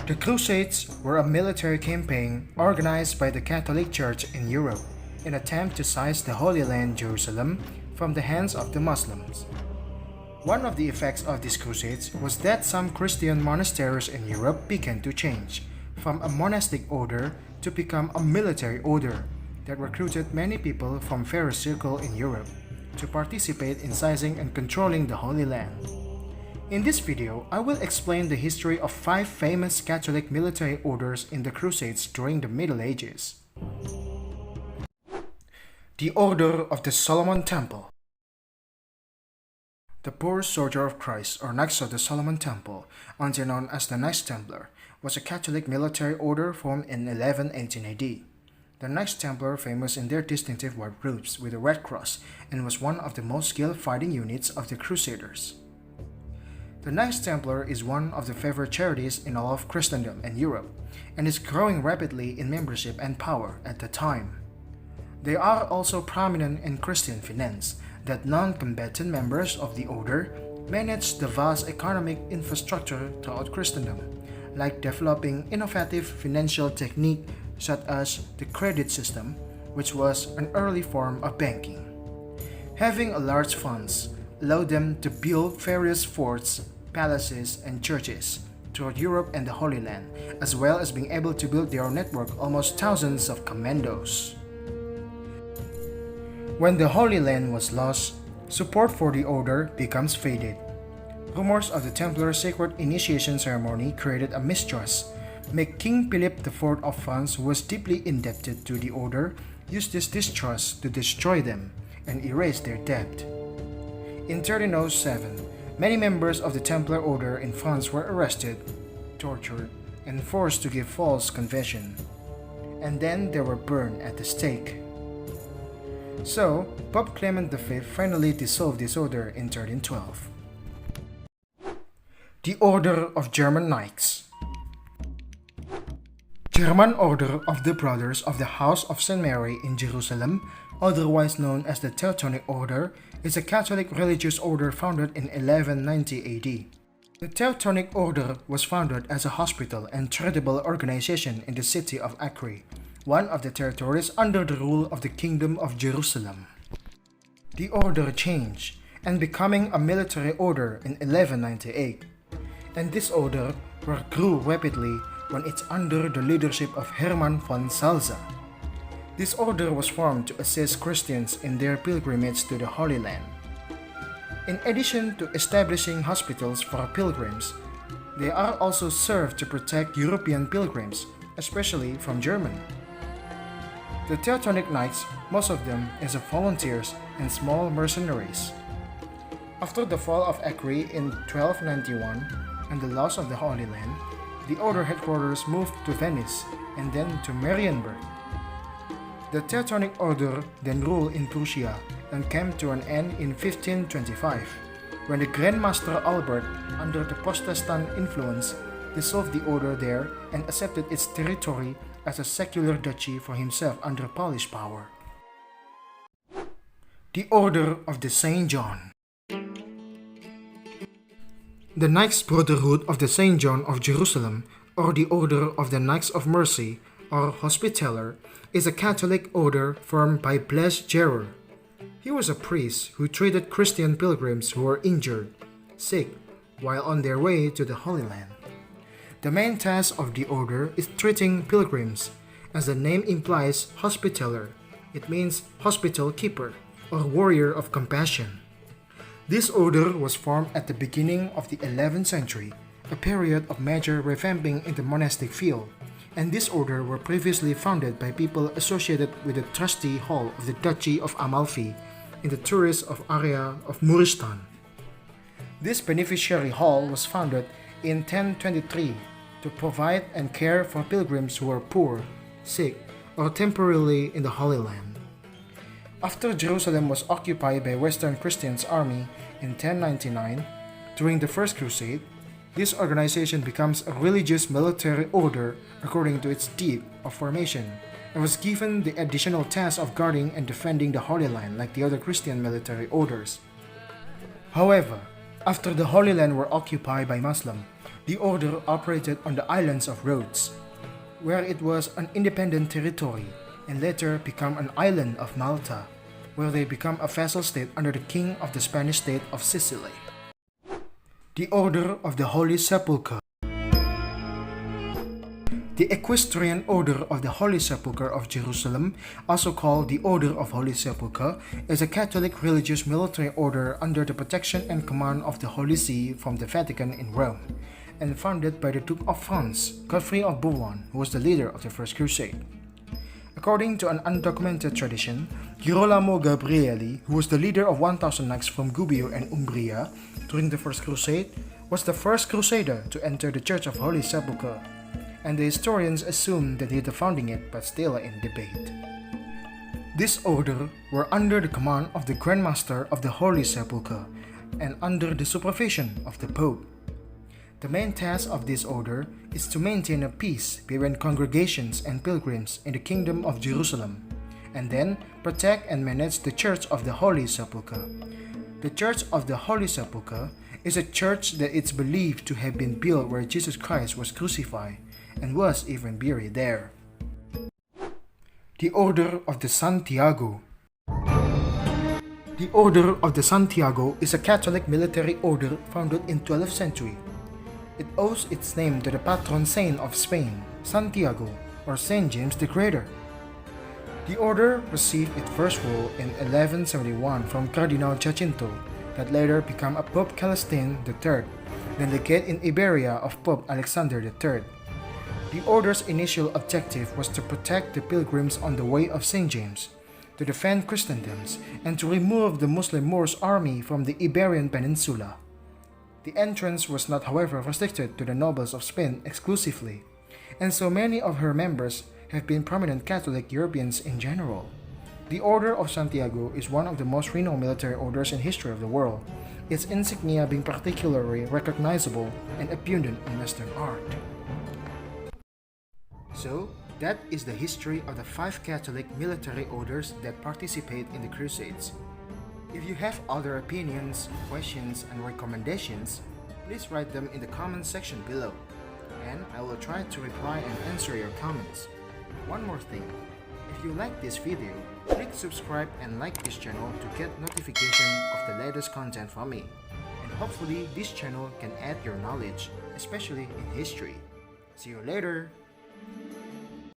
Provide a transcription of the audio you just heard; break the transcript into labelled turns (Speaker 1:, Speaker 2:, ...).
Speaker 1: The Crusades were a military campaign organized by the Catholic Church in Europe in an attempt to seize the Holy Land Jerusalem from the hands of the Muslims. One of the effects of these crusades was that some Christian monasteries in Europe began to change from a monastic order to become a military order that recruited many people from various circles in Europe to participate in seizing and controlling the Holy Land. In this video, I will explain the history of 5 famous Catholic military orders in the Crusades during the Middle Ages. The Order of the Solomon Temple. The Poor Soldier of Christ, or Knights of the Solomon Temple, also known as the Knights Templar, was a Catholic military order formed in 1118 AD. The Knights Templar famous in their distinctive white robes with a red cross and was one of the most skilled fighting units of the Crusaders. The Knights Templar is one of the favorite charities in all of Christendom and Europe, and is growing rapidly in membership and power at the time. They are also prominent in Christian finance, that non-combatant members of the order manage the vast economic infrastructure throughout Christendom, like developing innovative financial techniques such as the credit system, which was an early form of banking. Having a large funds allowed them to build various forts, palaces, and churches throughout Europe and the Holy Land, as well as being able to build their own network almost thousands of commandos. When the Holy Land was lost, support for the order becomes faded. Rumors of the Templar sacred initiation ceremony created a mistrust, making King Philip IV of France, who was deeply indebted to the order, use this distrust to destroy them and erase their debt. In 1307, many members of the Templar order in France were arrested, tortured, and forced to give false confession, and then they were burned at the stake. So, Pope Clement V finally dissolved this order in 1312. The Order of German Knights. German Order of the Brothers of the House of St. Mary in Jerusalem, otherwise known as the Teutonic Order, is a Catholic religious order founded in 1190 AD. The Teutonic Order was founded as a hospital and charitable organization in the city of Acre, one of the territories under the rule of the Kingdom of Jerusalem. The order changed and becoming a military order in 1198, and this order grew rapidly when it's under the leadership of Hermann von Salza. This order was formed to assist Christians in their pilgrimage to the Holy Land. In addition to establishing hospitals for pilgrims, they are also served to protect European pilgrims, especially from Germany. The Teutonic Knights, most of them as volunteers and small mercenaries. After the fall of Acre in 1291 and the loss of the Holy Land, the order headquarters moved to Venice and then to Marienburg. The Teutonic Order then ruled in Prussia and came to an end in 1525, when the Grand Master Albert, under the Protestant influence, dissolved the order there and accepted its territory as a secular duchy for himself under Polish power. The Order of the Saint John. The Knights Brotherhood of the Saint John of Jerusalem, or the Order of the Knights of Mercy, or Hospitaller, is a Catholic order formed by Blaise Gerard. He was a priest who treated Christian pilgrims who were injured, sick, while on their way to the Holy Land. The main task of the order is treating pilgrims. As the name implies, Hospitaller, it means hospital keeper, or warrior of compassion. This order was formed at the beginning of the 11th century, a period of major revamping in the monastic field, and this order were previously founded by people associated with the trustee hall of the Duchy of Amalfi in the tourist area of Muristan. This beneficiary hall was founded in 1023 to provide and care for pilgrims who were poor, sick, or temporarily in the Holy Land. After Jerusalem was occupied by Western Christians' army in 1099, during the First Crusade, this organization becomes a religious military order according to its date of formation, and was given the additional task of guarding and defending the Holy Land like the other Christian military orders. However, after the Holy Land were occupied by Muslims, The order operated on the islands of Rhodes, where it was an independent territory, and later became an island of Malta, where they became a vassal state under the king of the Spanish state of Sicily. The Order of the Holy Sepulchre. The Equestrian Order of the Holy Sepulchre of Jerusalem, also called the Order of Holy Sepulchre, is a Catholic religious military order under the protection and command of the Holy See from the Vatican in Rome, and founded by the Duke of France, Godfrey of Bourbon, who was the leader of the First Crusade. According to an undocumented tradition, Girolamo Gabrieli, who was the leader of 1,000 knights from Gubbio and Umbria during the First Crusade, was the first Crusader to enter the Church of Holy Sepulchre, and the historians assume that he is founding it, but still in debate. This order were under the command of the Grand Master of the Holy Sepulchre and under the supervision of the Pope. The main task of this order is to maintain a peace between congregations and pilgrims in the Kingdom of Jerusalem, and then protect and manage the Church of the Holy Sepulchre. The Church of the Holy Sepulchre is a church that is believed to have been built where Jesus Christ was crucified and was even buried there. The Order of the Santiago. The Order of the Santiago is a Catholic military order founded in 12th century. It owes its name to the patron saint of Spain, Santiago, or Saint James the Greater. The order received its first rule in 1171 from Cardinal Jacinto, that later became a Pope Celestine III, then legate in Iberia of Pope Alexander III. The order's initial objective was to protect the pilgrims on the way of St. James, to defend Christendom, and to remove the Muslim Moors army from the Iberian Peninsula. The entrance was not, however, restricted to the nobles of Spain exclusively, and so many of her members have been prominent Catholic Europeans in general. The Order of Santiago is one of the most renowned military orders in history of the world, its insignia being particularly recognizable and abundant in Western art. So, that is the history of the 5 Catholic military orders that participate in the Crusades. If you have other opinions, questions, and recommendations, please write them in the comment section below, and I will try to reply and answer your comments. One more thing, if you like this video, click subscribe and like this channel to get notification of the latest content from me, and hopefully this channel can add your knowledge, especially in history. See you later!